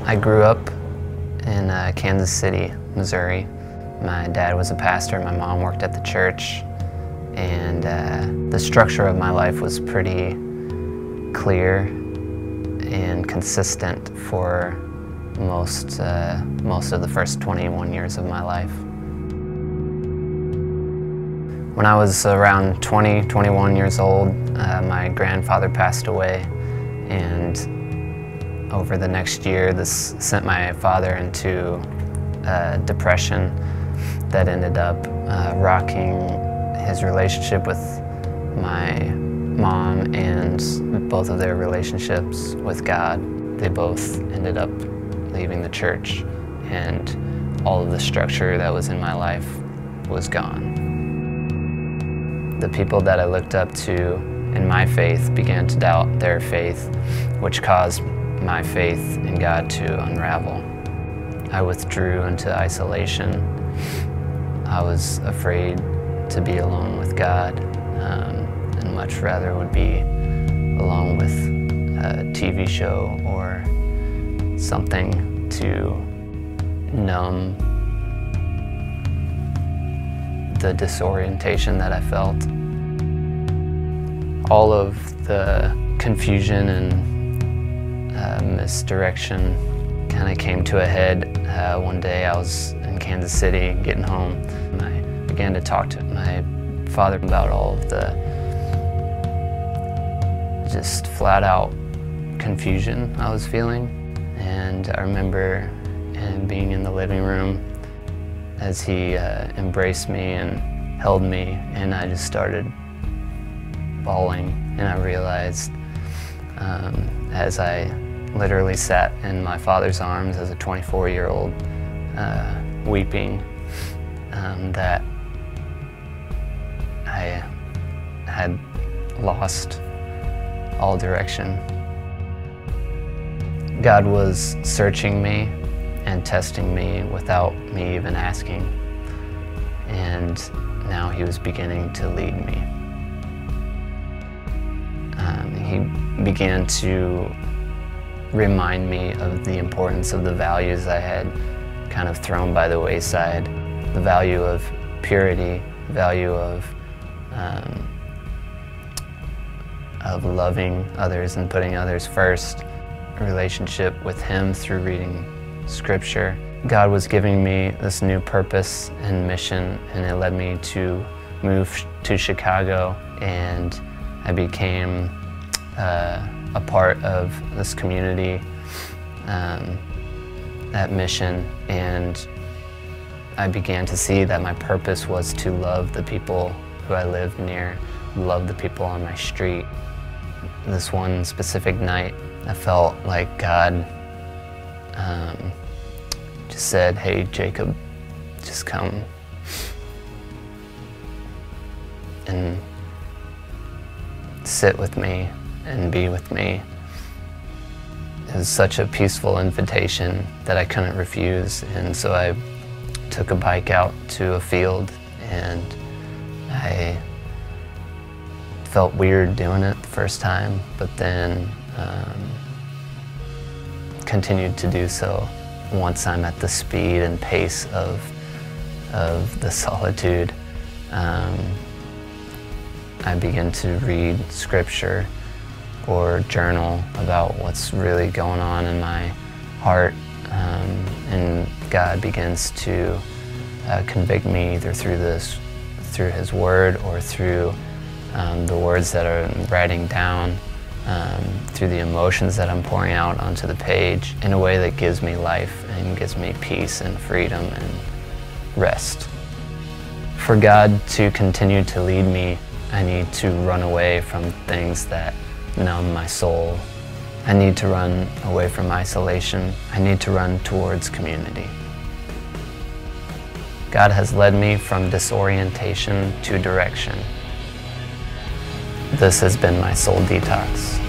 I grew up in Kansas City, Missouri. My dad was a pastor, my mom worked at the church, and the structure of my life was pretty clear and consistent for most of the first 21 years of my life. When I was around 21 years old, my grandfather passed away, and over the next year, this sent my father into depression that ended up rocking his relationship with my mom and both of their relationships with God. They both ended up leaving the church, and all of the structure that was in my life was gone. The people that I looked up to in my faith began to doubt their faith, which caused my faith in God to unravel. I withdrew into isolation. I was afraid to be alone with God, and much rather would be alone with a TV show or something to numb the disorientation that I felt. All of the confusion and misdirection kind of came to a head one day. I was in Kansas City getting home, and I began to talk to my father about all of the just flat out confusion I was feeling. And I remember being in the living room as he embraced me and held me, and I just started bawling. And I realized as I literally sat in my father's arms as a 24-year-old weeping, that I had lost all direction. God was searching me and testing me without me even asking, and now he was beginning to lead me. He began to remind me of the importance of the values I had kind of thrown by the wayside. The value of purity, value of loving others and putting others first, a relationship with him through reading Scripture. God was giving me this new purpose and mission, and it led me to move to Chicago, and I became a part of this community, that mission, and I began to see that my purpose was to love the people who I lived near, love the people on my street. This one specific night, I felt like God just said, "Hey, Jacob, just come and sit with me and be with me." It was such a peaceful invitation that I couldn't refuse, and so I took a bike out to a field, and I felt weird doing it the first time, but then continued to do so. Once I'm at the speed and pace of the solitude, I begin to read Scripture or journal about what's really going on in my heart, and God begins to convict me either through His Word or through the words that I'm writing down, through the emotions that I'm pouring out onto the page in a way that gives me life and gives me peace and freedom and rest. For God to continue to lead me, I need to run away from things that numb my soul. I need to run away from isolation. I need to run towards community. God has led me from disorientation to direction. This has been my soul detox.